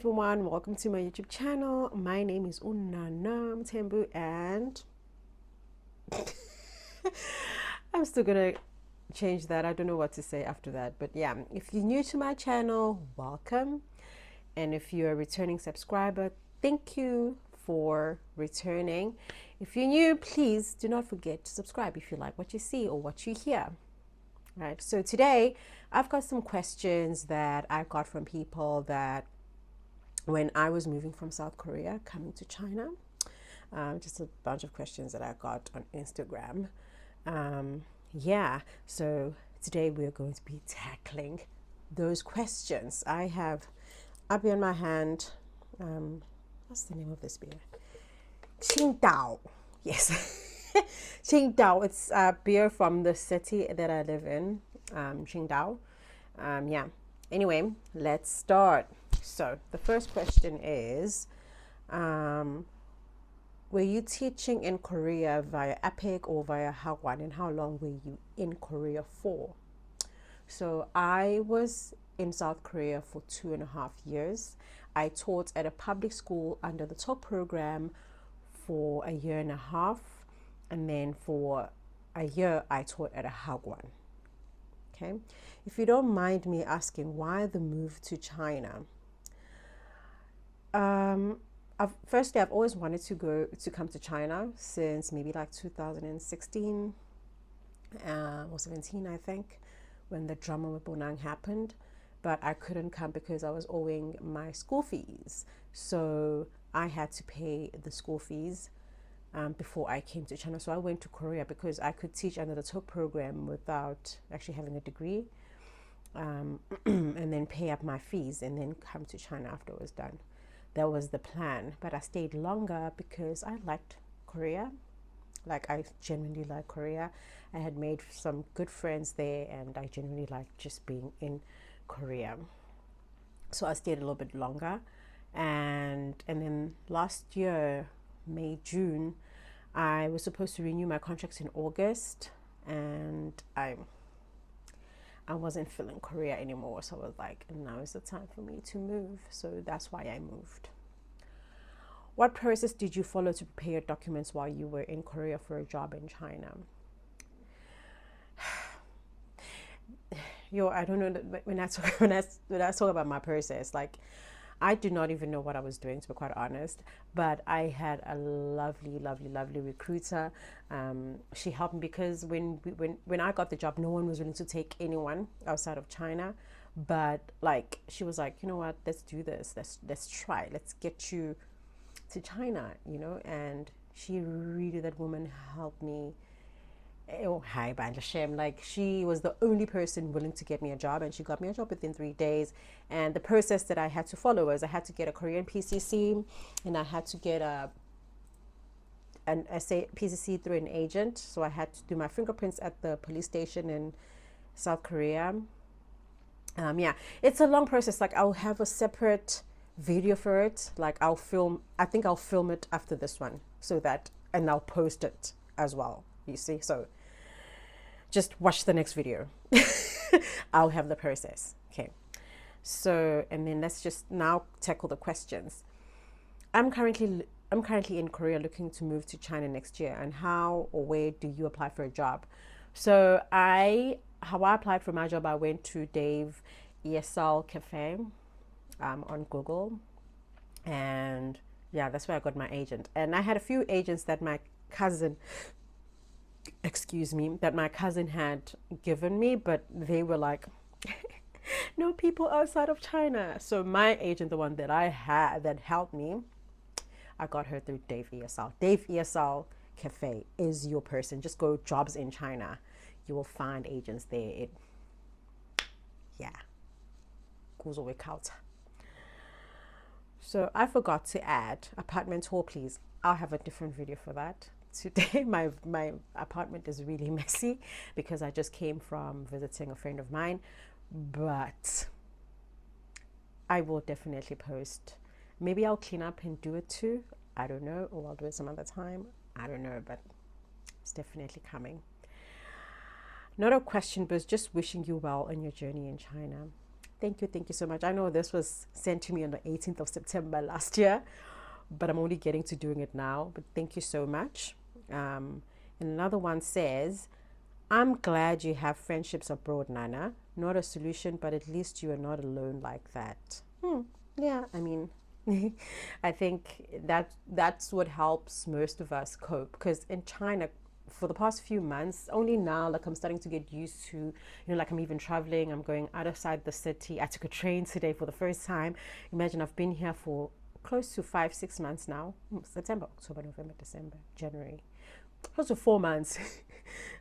everyone, welcome to my YouTube channel. My name is Unana Mthembu and I'm still gonna change that. I don't know what to say after that, but yeah, if you're new to my channel, welcome. And if you're a returning subscriber, thank you for returning. If you're new, please do not forget to subscribe if you like what you see or what you hear. Right, so today I've got some questions that I got from people that when I was moving from South Korea coming to China, just a bunch of questions that I got on Instagram. Yeah, so today we're going to be tackling those questions. I have up here in my hand, what's the name of this beer? Qingdao. Yes. Qingdao. It's a beer from the city that I live in, Qingdao. Yeah. Anyway, let's start. So the first question is, were you teaching in Korea via EPIK or via Hagwon, and how long were you in Korea for? So I was in South Korea for 2.5 years. I taught at a public school under the TOP program for 1.5 years, and then for a year I taught at a Hagwon. Okay, if you don't mind me asking, why the move to China? Firstly, I've always wanted to come to China since maybe like 2016 or 17, I think, when the drama with Bonang happened. But I couldn't come because I was owing my school fees. So I had to pay the school fees before I came to China. So I went to Korea because I could teach under the TOEIC program without actually having a degree, and then pay up my fees and then come to China after it was done. That was the plan. But I stayed longer because I liked Korea. Like, I genuinely like Korea. I had made some good friends there, and I genuinely liked just being in Korea. So I stayed a little bit longer, and then last year, May, June, I was supposed to renew my contracts in August, and I wasn't feeling Korea anymore. So I was like, now is the time for me to move. So that's why I moved. What process did you follow to prepare your documents while you were in Korea for a job in China? I don't know, when I talk about my process, like, I do not even know what I was doing, to be quite honest. But I had a lovely, lovely, lovely recruiter. She helped me because when I got the job, no one was willing to take anyone outside of China. But like, she was like, you know what, let's do this. Let's try. Let's get you to China, And she really, that woman helped me. Oh, hi, Banja Shem. Like, she was the only person willing to get me a job, and she got me a job within 3 days. And the process that I had to follow was I had to get a Korean PCC, and I had to get an SA PCC through an agent. So I had to do my fingerprints at the police station in South Korea. Yeah, it's a long process. Like, I'll have a separate video for it. Like, I think I'll film it after this one, and I'll post it as well, you see. So just watch the next video. I'll have the process. Okay. So, and then let's just now tackle the questions. I'm currently in Korea looking to move to China next year. And how or where do you apply for a job? So how I applied for my job, I went to Dave ESL Cafe on Google. And yeah, that's where I got my agent. And I had a few agents that my cousin had given me, but they were like, no people outside of China. So my agent, the one that I had that helped me, I got her through Dave ESL. Dave ESL Cafe is your person. Just go jobs in China. You will find agents there. Yeah. So I forgot to add apartment tour, please. I'll have a different video for that. Today my apartment is really messy because I just came from visiting a friend of mine, but I will definitely post. Maybe I'll clean up and do it too. I don't know, or I'll do it some other time. I don't know, but it's definitely coming. Not a question, but just wishing you well on your journey in China. Thank you so much. I know this was sent to me on the 18th of September last year, but I'm only getting to doing it now. But thank you so much. And another one says, I'm glad you have friendships abroad, Nana. Not a solution, but at least you are not alone like that. Yeah, I mean, I think that's what helps most of us cope. Because in China, for the past few months, only now, like I'm starting to get used to, like I'm even traveling. I'm going outside the city. I took a train today for the first time. Imagine I've been here for close to 5, 6 months now. September, October, November, December, January. Close to 4 months.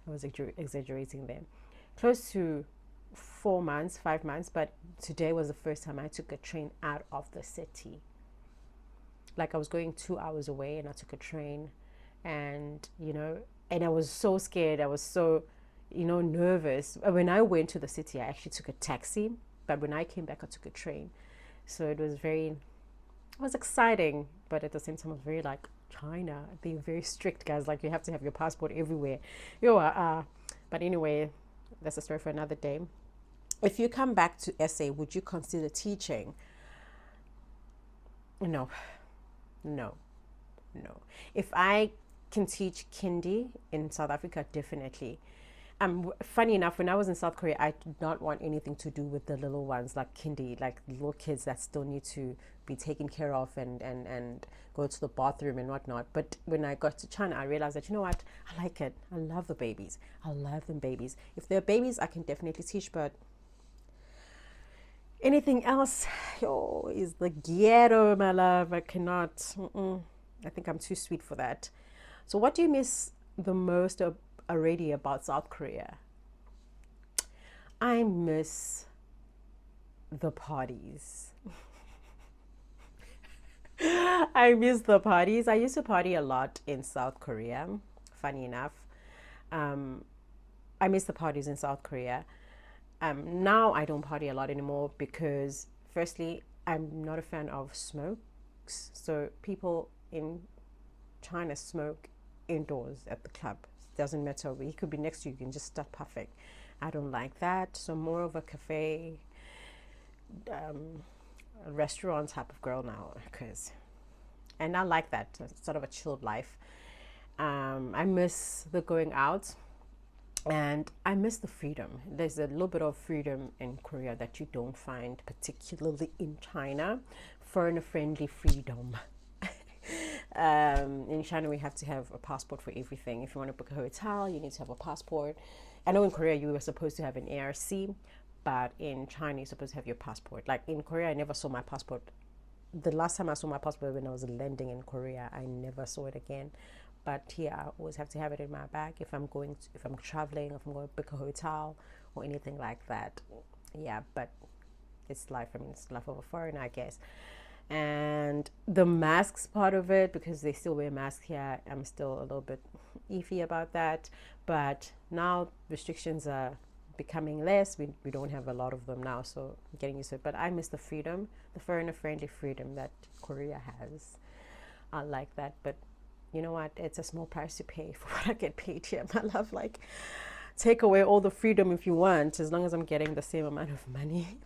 I was exaggerating there. Close to 4 months, 5 months, but today was the first time I took a train out of the city. Like I was going 2 hours away and I took a train, and and I was so scared. I was so nervous. When I went to the city, I actually took a taxi, but when I came back, I took a train. So it was exciting, but at the same time, I was very like, China, they're very strict, guys. Like you have to have your passport everywhere. But anyway, that's a story for another day. If you come back to SA, would you consider teaching? No, no, no. If I can teach Kindi in South Africa, definitely. Funny enough, when I was in South Korea, I did not want anything to do with the little ones, like Kindi, like little kids that still need to be taken care of and go to the bathroom and whatnot. But when I got to China, I realized that, you know what, I like it. I love the babies. I love them babies. If they're babies, I can definitely teach, but anything else, is the ghetto, my love. I cannot. I think I'm too sweet for that. So what do you miss the most already about South Korea? I miss the parties. I miss the parties. I used to party a lot in South Korea, funny enough. Um, I miss the parties in South Korea. Now I don't party a lot anymore because, firstly, I'm not a fan of smokes. So people in China smoke indoors at the club. Doesn't matter. He could be next to you. You can just start puffing. I don't like that. So more of a cafe, a restaurant type of girl now, and I like that sort of a chilled life. I miss the going out, and I miss the freedom. There's a little bit of freedom in Korea that you don't find particularly in China. Foreigner friendly freedom. In China, we have to have a passport for everything. If you want to book a hotel, you need to have a passport. I know in Korea you were supposed to have an ARC, but in China you're supposed to have your passport. Like in Korea, I never saw my passport. The last time I saw my passport when I was landing in Korea, I never saw it again. But here, I always have to have it in my bag if I'm traveling, if I'm going to book a hotel or anything like that. Yeah, but it's life. I mean, it's life of a foreigner, I guess. And the masks part of it, because they still wear masks here, I'm still a little bit iffy about that. But now restrictions are becoming less. We don't have a lot of them now, so I'm getting used to it. But I miss the freedom, the foreigner friendly freedom that Korea has. I like that. But you know what? It's a small price to pay for what I get paid here, my love. Like, take away all the freedom if you want, as long as I'm getting the same amount of money.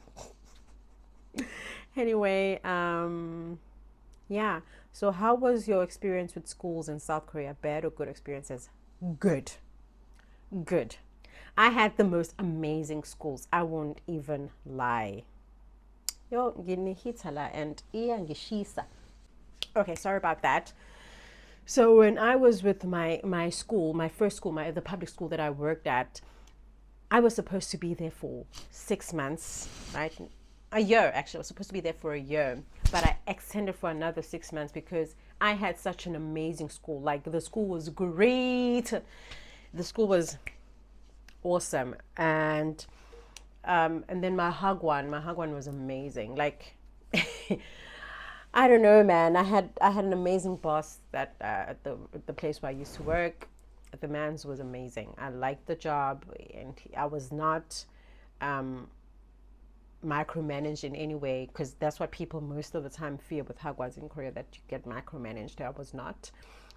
Anyway, yeah. So how was your experience with schools in South Korea? Bad or good experiences? Good. Good. I had the most amazing schools. I won't even lie. Yo, ginihitala and iyangishisa. Okay, sorry about that. So when I was with my school, my first school, the public school that I worked at, I was supposed to be there for 6 months, right? A year, actually. I was supposed to be there for a year, but I extended for another 6 months because I had such an amazing school. Like, the school was great. The school was awesome. And then my Hagwon was amazing. Like, I don't know, man. I had an amazing boss that at the place where I used to work. The man's was amazing. I liked the job, and I was not micromanaged in any way, because that's what people most of the time fear with Hagwons in Korea, that you get micromanaged. I was not.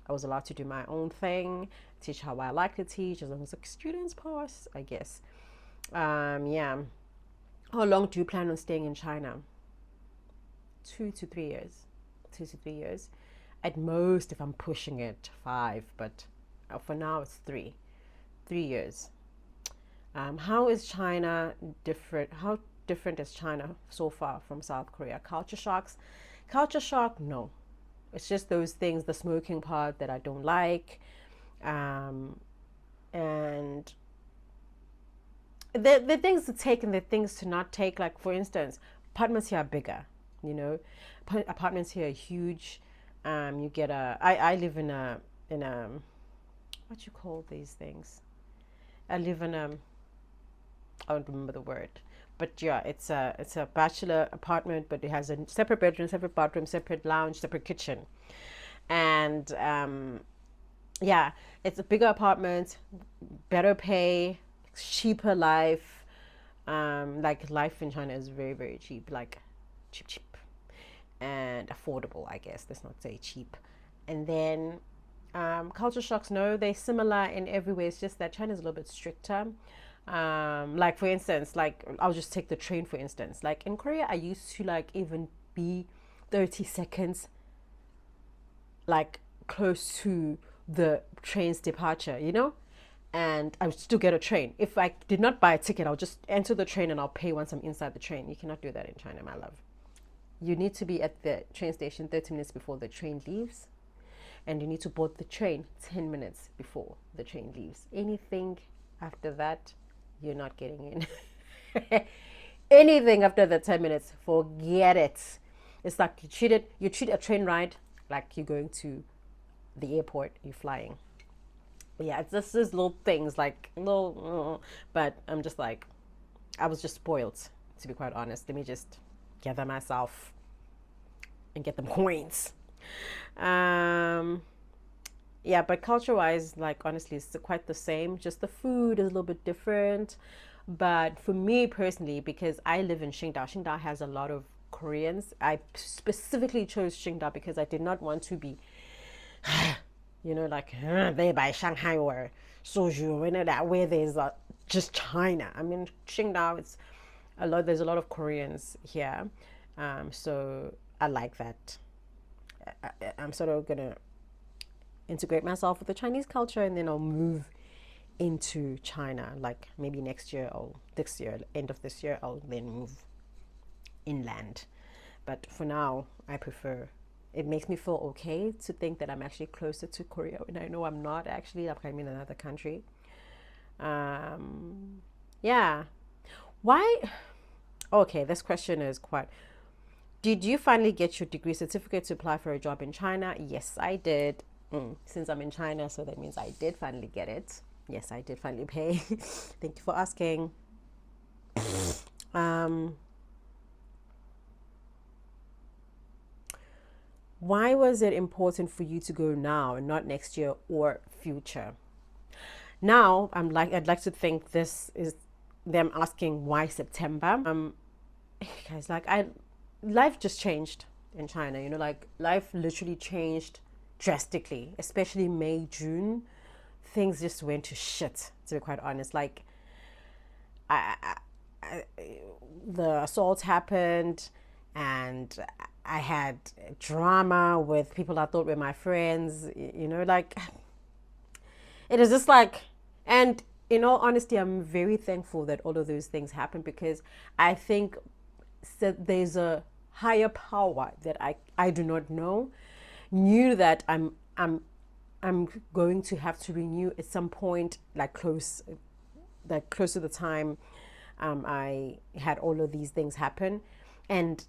I was allowed to do my own thing, teach how I like to teach, as long as the students pass, I guess. Yeah. How long do you plan on staying in China? 2 to 3 years. 2 to 3 years. At most, if I'm pushing it, 5, but for now it's 3. 3 years. How is China different? How different is China so far from South Korea? Culture shocks? Culture shock? No. It's just those things, the smoking part that I don't like. And the things to take and the things to not take. Like, for instance, apartments here are bigger, you know. Apartments here are huge. You get I live in a what you call these things? I live in I don't remember the word, but yeah, it's a bachelor apartment, but it has a separate bedroom, separate bathroom, separate lounge, separate kitchen, and yeah, it's a bigger apartment, better pay, cheaper life. Like, life in China is very, very cheap, like cheap, cheap, and affordable. I guess let's not say cheap. And then culture shocks. No, they're similar in every way. It's just that China is a little bit stricter. Like, for instance, like, I'll just take the train for instance. Like, in Korea, I used to like even be 30 seconds like close to the train's departure, and I would still get a train. If I did not buy a ticket, I'll just enter the train and I'll pay once I'm inside the train. You cannot do that in China, my love. You need to be at the train station 30 minutes before the train leaves, and you need to board the train 10 minutes before the train leaves. Anything after that, you're not getting in. Anything after the 10 minutes, forget it. It's like you treat a train ride like you're going to the airport, you're flying. Yeah, it's just these little things, like little, but I'm just like, I was just spoiled, to be quite honest. Let me just gather myself and get them coins. Yeah, but culture-wise, like, honestly, it's quite the same. Just the food is a little bit different. But for me personally, because I live in Qingdao, Qingdao has a lot of Koreans. I specifically chose Qingdao because I did not want to be, like they by Shanghai or Suzhou, that where there's just China. I mean, Qingdao, it's a lot. There's a lot of Koreans here, so I like that. I'm sort of gonna integrate myself with the Chinese culture, and then I'll move into China, like maybe next year or this year, end of this year, I'll then move inland. But for now, I prefer. It makes me feel okay to think that I'm actually closer to Korea, and I know I'm not actually. I'm in another country. Yeah. Why? Okay, this question is quite. Did you finally get your degree certificate to apply for a job in China? Yes, I did. Since I'm in China, so that means I did finally get it. Yes, I did finally pay. Thank you for asking. Why was it important for you to go now and not next year or future? Now, I'd like to think this is them asking why September. Guys, life just changed in China. Like, life literally changed drastically, especially May, June. Things just went to shit, to be quite honest. Like, the assault happened, and I had drama with people I thought were my friends. Like, it is just like, and in all honesty, I'm very thankful that all of those things happened, because I think that there's a higher power that I do not know, knew that I'm going to have to renew at some point, like close to the time I had all of these things happen. And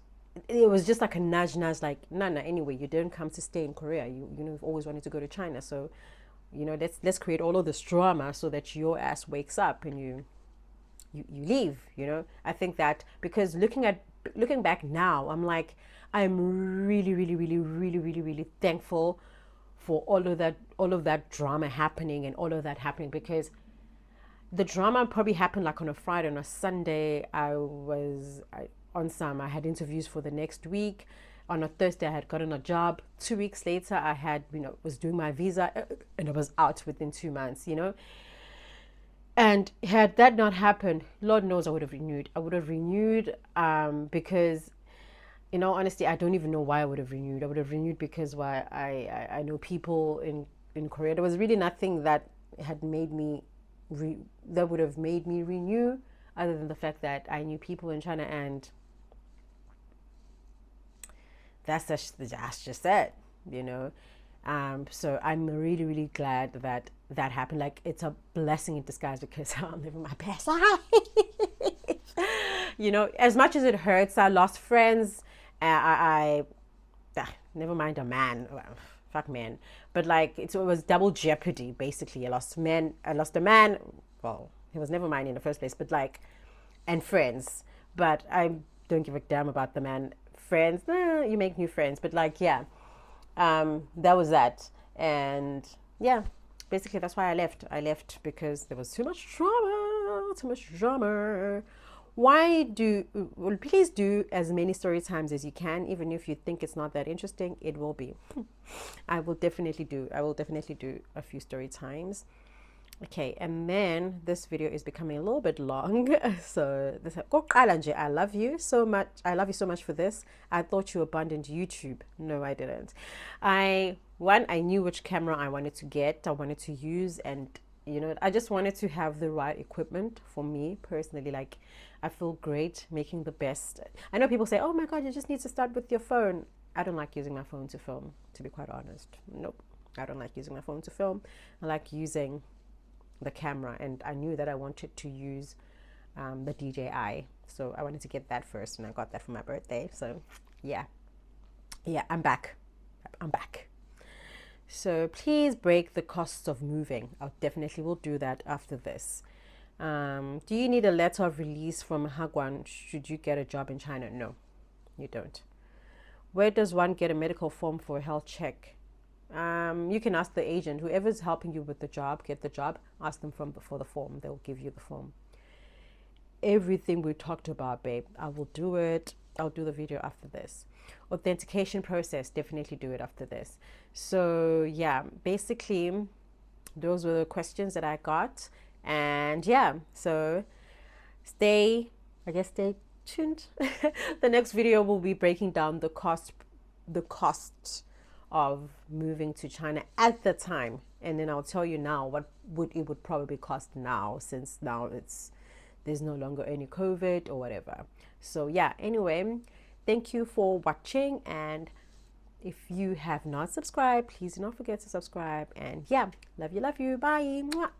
it was just like a nudge, like, no, anyway, you didn't come to stay in Korea. You've always wanted to go to China. So, let's create all of this drama so that your ass wakes up and you leave. I think that, because looking back now, I'm like, I'm really, really, really, really, really, really thankful for all of that drama happening and all of that happening, because the drama probably happened like on a Friday. On a Sunday, I had interviews for the next week. On a Thursday, I had gotten a job. 2 weeks later, I had, was doing my visa, and I was out within 2 months, And had that not happened, Lord knows I would have renewed. I would have renewed because, in all honesty, I don't even know why I would have renewed. I would have renewed because why I know people in Korea. There was really nothing that had made me that would have made me renew, other than the fact that I knew people in China, and that's just it, you know. So I'm really, really glad that that happened. Like, it's a blessing in disguise because I'm living my best life. You know, as much as it hurts, I lost friends. Never mind a man. Well, fuck men. But like, it was double jeopardy, basically. I lost a man. Well, he was never mine in the first place, but like, and friends. But I don't give a damn about the man. Friends, you make new friends. But like, yeah. That was that. And yeah, basically that's why I left. I left because there was too much drama. Please do as many story times as you can, even if you think it's not that interesting. It will be. I will definitely do a few story times. Okay, and then this video is becoming a little bit long. So this, I love you so much. I love you so much for this. I thought you abandoned YouTube. No, I didn't. I knew which camera I wanted to get, I wanted to use, and you know, I just wanted to have the right equipment for me personally. Like, I feel great making the best. I know people say, oh my God, you just need to start with your phone. I don't like using my phone to film, to be quite honest. Nope. I don't like using my phone to film. I like using the camera, and I knew that I wanted to use the DJI, so I wanted to get that first, and I got that for my birthday. So yeah, I'm back. So please break the costs of moving. I definitely will do that after this. Do you need a letter of release from Hagwon should you get a job in China? No, you don't. Where does one get a medical form for a health check? You can ask the agent, whoever's helping you with the job, get the job, ask them for the form. They'll give you the form. Everything we talked about, babe, I will do it. I'll do the video after this. Authentication process, definitely do it after this. So yeah, basically those were the questions that I got. And yeah, so stay tuned. The next video will be breaking down the cost of moving to China at the time, and then I'll tell you now what it would probably cost now, since now there's no longer any COVID or whatever. So yeah, anyway, thank you for watching, and if you have not subscribed, please do not forget to subscribe. And yeah, love you, bye. Mwah.